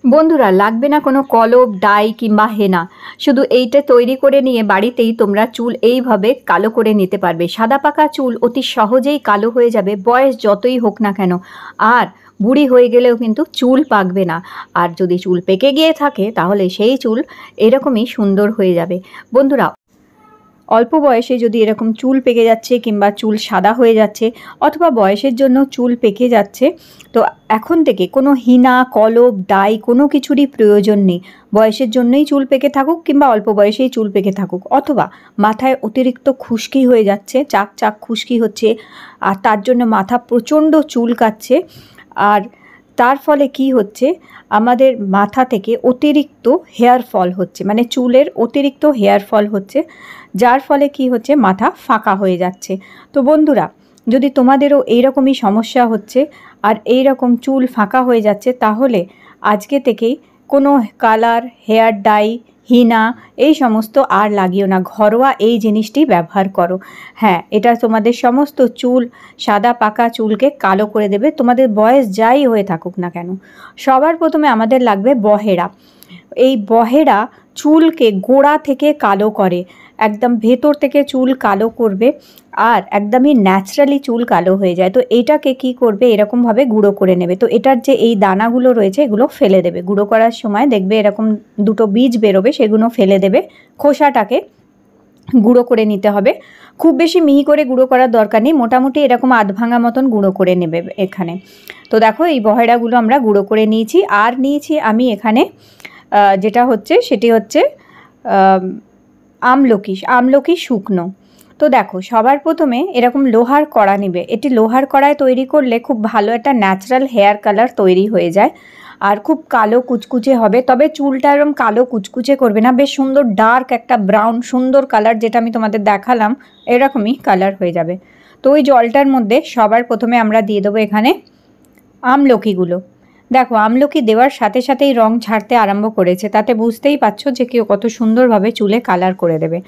বন্ধুরা, লাগবে না কোনো কলপ, ডাই কিংবা হেনা। শুধু এইটা তৈরি করে নিয়ে বাড়িতেই তোমরা চুল এইভাবে কালো করে নিতে পারবে। সাদা পাকা চুল অতি সহজেই কালো হয়ে যাবে, বয়স যতই হোক না কেন। আর বুড়ি হয়ে গেলেও কিন্তু চুল পাকবে না। আর যদি চুল পেকে গিয়ে থাকে তাহলে সেই চুল এরকমই সুন্দর হয়ে যাবে। বন্ধুরা, অল্প বয়সে যদি এরকম চুল পেকে যাচ্ছে কিংবা চুল সাদা হয়ে যাচ্ছে অথবা বয়সের জন্য চুল পেকে যাচ্ছে, তো এখন থেকে কোনো হিনা, কলপ, ডাই কোনো কিছুরই প্রয়োজন নেই। বয়সের জন্যই চুল পেকে থাকুক কিংবা অল্প বয়সেই চুল পেকে থাকুক, অথবা মাথায় অতিরিক্ত খুশকি হয়ে যাচ্ছে, চাক চাক খুশকি হচ্ছে, আর তার জন্য মাথা প্রচণ্ড চুলকাচ্ছে, আর তার ফলে কি হচ্ছে, আমাদের মাথা থেকে অতিরিক্ত হেয়ার ফল হচ্ছে, মানে চুলের অতিরিক্ত হেয়ার ফল হচ্ছে, যার ফলে কি হচ্ছে, মাথা ফাঁকা হয়ে যাচ্ছে। তো বন্ধুরা, যদি তোমাদেরও এইরকমই সমস্যা হচ্ছে আর এই রকম চুল ফাঁকা হয়ে যাচ্ছে, তাহলে আজকে থেকেই কোনো কালার, হেয়ার ডাই, হিনা এই সমস্ত আর লাগিও না, ঘরোয়া এই জিনিসটি ব্যবহার করো। হ্যাঁ, এটা তোমাদের সমস্ত চুল, সাদা পাকা চুলকে কালো করে দেবে, তোমাদের বয়স যাই হয়ে থাকুক না কেন। সবার প্রথমে আমাদের লাগবে বহেরা। এই বহেরা চুলকে গোড়া থেকে কালো করে, একদম ভেতর থেকে চুল কালো করবে, আর একদমই ন্যাচারালি চুল কালো হয়ে যায়। তো এইটাকে কি করবে, এরকমভাবে গুঁড়ো করে নেবে। তো এটার যে এই দানাগুলো রয়েছে এগুলো ফেলে দেবে। গুঁড়ো করার সময় দেখবে এরকম দুটো বীজ বেরোবে, সেগুলো ফেলে দেবে। খোসাটাকে গুঁড়ো করে নিতে হবে। খুব বেশি মিহি করে গুঁড়ো করার দরকার নেই, মোটামুটি এরকম আধ ভাঙা মতন গুঁড়ো করে নেবে এখানে। তো দেখো, এই বহেরাগুলো আমরা গুঁড়ো করে নিয়েছি। আর নিয়েছি আমি এখানে যেটা হচ্ছে, সেটি হচ্ছে আমলকি শুকনো। তো দেখো, সবার প্রথমে এরকম লোহার কড়া নেবে। এটি লোহার কড়ায় তৈরি করলে খুব ভালো একটা ন্যাচারাল হেয়ার কালার তৈরি হয়ে যায়, আর খুব কালো কুচকুচে হবে। তবে চুলটা এরকম কালো কুচকুচে করবে না, বেশ সুন্দর ডার্ক একটা ব্রাউন সুন্দর কালার, যেটা আমি তোমাদের দেখালাম এরকমই কালার হয়ে যাবে। তো ওই জলটার মধ্যে সবার প্রথমে আমরা দিয়ে দেবো এখানে আমলকিগুলো। দেখো, আমলকি দেওয়ার সাথে সাথেই রং ছাড়তে আরম্ভ করেছে, তাতে বুঝতেই পারছো যে কেউ কত সুন্দরভাবে চুলে কালার করে দেবে।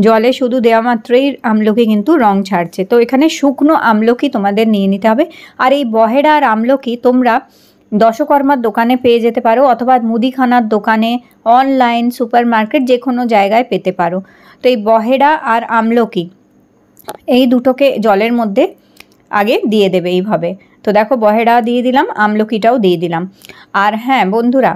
জলে শুধু দেওয়া মাত্রই আমলকি কিন্তু রং ছাড়ছে। তো এখানে শুকনো আমলকি তোমাদের নিয়ে নিতে হবে। আর এই বহেরা আর আমলকি তোমরা দশকর্মার দোকানে পেয়ে যেতে পারো, অথবা মুদিখানার দোকানে, অনলাইন, সুপার মার্কেট, যে কোনো জায়গায় পেতে পারো। তো এই বহেরা আর আমলকি এই দুটোকে জলের মধ্যে আগে দিয়ে দেবে এইভাবে। তো দেখো, বহেরা দিয়ে দিলাম, আমলকিটাও দিয়ে দিলাম। আর হ্যাঁ বন্ধুরা,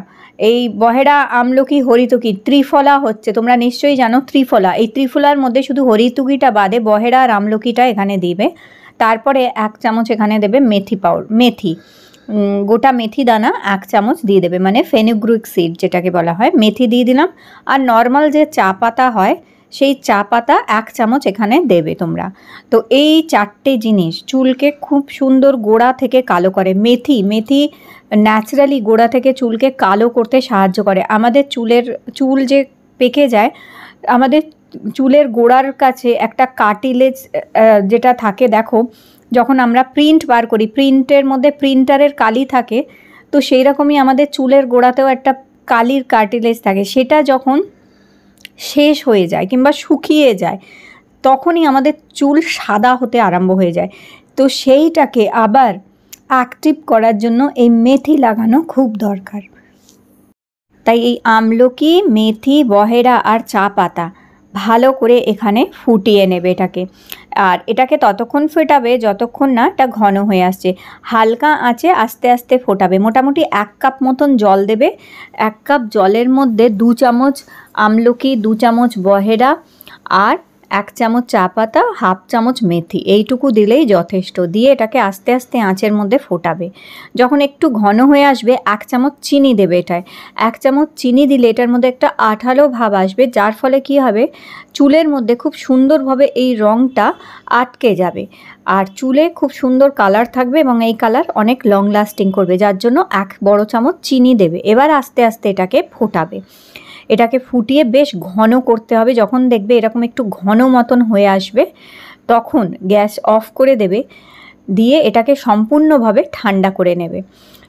এই বহেরা, আমলকি, হরিতকি, ত্রিফলা হচ্ছে, তোমরা নিশ্চয়ই জানো ত্রিফলা। এই ত্রিফলার মধ্যে শুধু হরিতকিটা বাদে বহেরা আর আমলকিটা এখানে দিবে। তারপরে 1 চামচ এখানে দেবে মেথি, গোটা মেথি দানা 1 চামচ দিয়ে দেবে, মানে ফেনুগ্রিক সিড যেটাকে বলা হয়, মেথি দিয়ে দিলাম। আর নর্মাল যে চা পাতা হয় সেই চা পাতা 1 চামচ এখানে দেবে তোমরা। তো এই 4টে জিনিস চুলকে খুব সুন্দর গোড়া থেকে কালো করে। মেথি ন্যাচারালি গোড়া থেকে চুলকে কালো করতে সাহায্য করে। আমাদের চুল যে পেকে যায়, আমাদের চুলের গোড়ার কাছে একটা কার্টিলেজ যেটা থাকে, দেখো যখন আমরা প্রিন্ট বার করি, প্রিন্টের মধ্যে প্রিন্টারের কালি থাকে, তো সেই রকমই আমাদের চুলের গোড়াতেও একটা কালির কার্টিলেজ থাকে। সেটা যখন শেষ হয়ে যায় কিংবা শুকিয়ে যায়, তখনই আমাদের চুল সাদা হতে আরম্ভ হয়ে যায়। তো সেইটাকে আবার অ্যাক্টিভ করার জন্য এই মেথি লাগানো খুব দরকার। তাই এই আমলকি, মেথি, বহেরা আর চা পাতা ভালো করে এখানে ফুটিয়ে নেবে এটাকে। আর এটাকে ততক্ষণ ফোটাবে যতক্ষণ না এটা ঘন হয়ে আসছে। হালকা আঁচে আস্তে আস্তে ফোটাবে। মোটামুটি 1 কাপ মতন জল দেবে। 1 কাপ জলের মধ্যে 2 চামচ আমলকি, 2 চামচ বহেরা আর 1 চামচ চা পাতা, 1/2 চামচ মেথি, এইটুকু দিলেই যথেষ্ট। দিয়ে এটাকে আস্তে আস্তে আঁচের মধ্যে ফোটাবে। যখন একটু ঘন হয়ে আসবে 1 চামচ চিনি দেবে এটায়। 1 চামচ চিনি দিলে এটার মধ্যে একটা আঠালো ভাব আসবে, যার ফলে কি হবে, চুলের মধ্যে খুব সুন্দরভাবে এই রঙটা আটকে যাবে, আর চুলে খুব সুন্দর কালার থাকবে এবং এই কালার অনেক লং লাস্টিং করবে, যার জন্য 1 বড় চামচ চিনি দেবে। এবার আস্তে আস্তে এটাকে ফোটাবে। এটাকে ফুটিয়ে বেশ ঘন করতে হবে। যখন দেখবে এরকম একটু ঘন মতন হয়ে আসবে, তখন গ্যাস অফ করে দেবে। দিয়ে এটাকে সম্পূর্ণভাবে ঠান্ডা করে নেবে।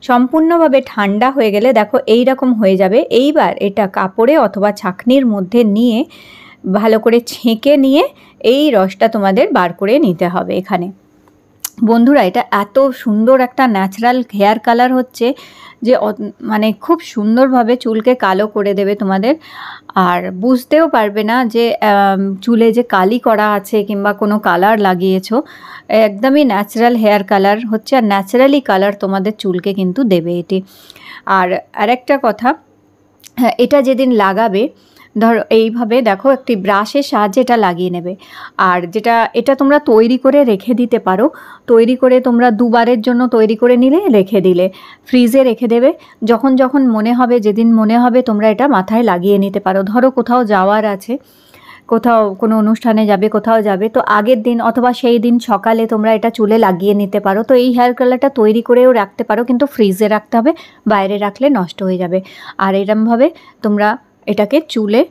সম্পূর্ণভাবে ঠান্ডা হয়ে গেলে দেখো এই রকম হয়ে যাবে। এইবার এটা কাপড়ে অথবা ছাঁকনির মধ্যে নিয়ে ভালো করে ছেঁকে নিয়ে এই রসটা তোমাদের বার করে নিতে হবে এখানে। বন্ধুরা এটা এত সুন্দর একটা ন্যাচারাল হেয়ার কালার হচ্ছে যে মানে খুব সুন্দরভাবে চুলকে কালো করে দেবে তোমাদের, আর বুঝতেও পারবে না যে চুলে যে কালি করা আছে কিংবা কোনো কালার লাগিয়েছো। একদমই ন্যাচারাল হেয়ার কালার হচ্ছে, আর ন্যাচারালি কালার তোমাদের চুলকে কিন্তু দেবে এটি। আর আরেকটা কথা, হ্যাঁ, এটা যেদিন লাগাবে ধরো এইভাবে দেখো একটি ব্রাশের সাহায্যে এটা লাগিয়ে নেবে। আর এটা তোমরা তৈরি করে রেখে দিতে পারো, তৈরি করে তোমরা দুবারের জন্য তৈরি করে নিলে রেখে দিলে, ফ্রিজে রেখে দেবে। যখন যখন মনে হবে, যেদিন মনে হবে তোমরা এটা মাথায় লাগিয়ে নিতে পারো। ধরো কোথাও যাওয়ার আছে, কোথাও কোনো অনুষ্ঠানে যাবে, কোথাও যাবে, তো আগের দিন অথবা সেই দিন সকালে তোমরা এটা চুলে লাগিয়ে নিতে পারো। তো এই হেয়ার কালারটা তৈরি করেও রাখতে পারো, কিন্তু ফ্রিজে রাখতে হবে, বাইরে রাখলে নষ্ট হয়ে যাবে। আর এরমভাবে তোমরা এটাকে চুলে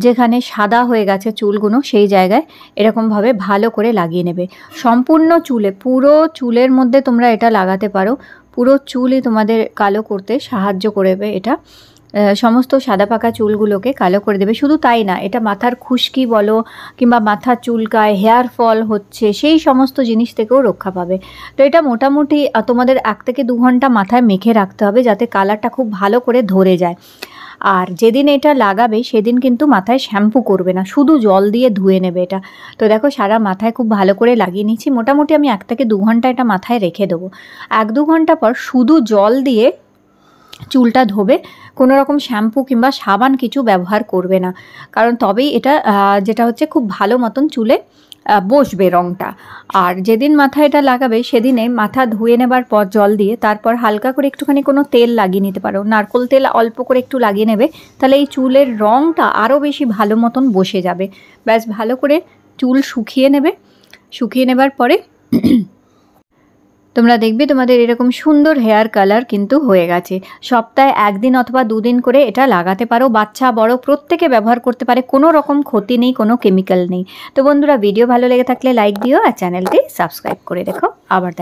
যেখানে সাদা হয়ে গেছে চুলগুলো সেই জায়গায় এরকমভাবে ভালো করে লাগিয়ে নেবে। সম্পূর্ণ চুলে, পুরো চুলের মধ্যে তোমরা এটা লাগাতে পারো, পুরো চুলই তোমাদের কালো করতে সাহায্য করবে এটা, সমস্ত সাদা পাকা চুলগুলোকে কালো করে দেবে। শুধু তাই না, এটা মাথার খুশকি বলো কিংবা মাথার চুলকায়, হেয়ার ফল হচ্ছে, সেই সমস্ত জিনিস থেকেও রক্ষা পাবে। তো এটা মোটামুটি তোমাদের 1 থেকে 2 ঘন্টা মাথায় মেখে রাখতে হবে, যাতে কালারটা খুব ভালো করে ধরে যায়। আর যেদিন এটা লাগাবে সেদিন কিন্তু মাথায় শ্যাম্পু করবে না, শুধু জল দিয়ে ধুয়ে নেবে এটা। তো দেখো সারা মাথায় খুব ভালো করে লাগিয়ে নিচ্ছি। মোটামুটি আমি 1 থেকে 2 ঘন্টা এটা মাথায় রেখে দেবো। 1-2 ঘন্টা পর শুধু জল দিয়ে চুলটা ধোবে, কোনো রকম শ্যাম্পু কিংবা সাবান কিছু ব্যবহার করবে না, কারণ তবেই এটা যেটা হচ্ছে খুব ভালো মতন চুলে বসবে রঙটা। আর যেদিন মাথায় এটা লাগাবে সেদিনে মাথা ধুয়ে নেবার পর জল দিয়ে তারপর হালকা করে একটুখানি কোনো তেল লাগিয়ে নিতে পারো, নারকোল তেল অল্প করে একটু লাগিয়ে নেবে, তাহলে এই চুলের রঙটা আরও বেশি ভালো মতন বসে যাবে। ব্যাস ভালো করে চুল শুকিয়ে নেবে, শুকিয়ে নেবার পরে তোমরা দেখবে তোমাদের এরকম সুন্দর হেয়ার কালার কিন্তু হয়ে গেছে। সপ্তাহে 1 দিন অথবা 2 দিন করে এটা লাগাতে পারো, বাচ্চা বড় প্রত্যেকে ব্যবহার করতে পারে, কোনো রকম ক্ষতি নেই, কোনো কেমিক্যাল নেই। তো বন্ধুরা ভিডিও ভালো লেগে থাকলে লাইক দিও আর চ্যানেলটি সাবস্ক্রাইব করে রেখো। আবার দেখা।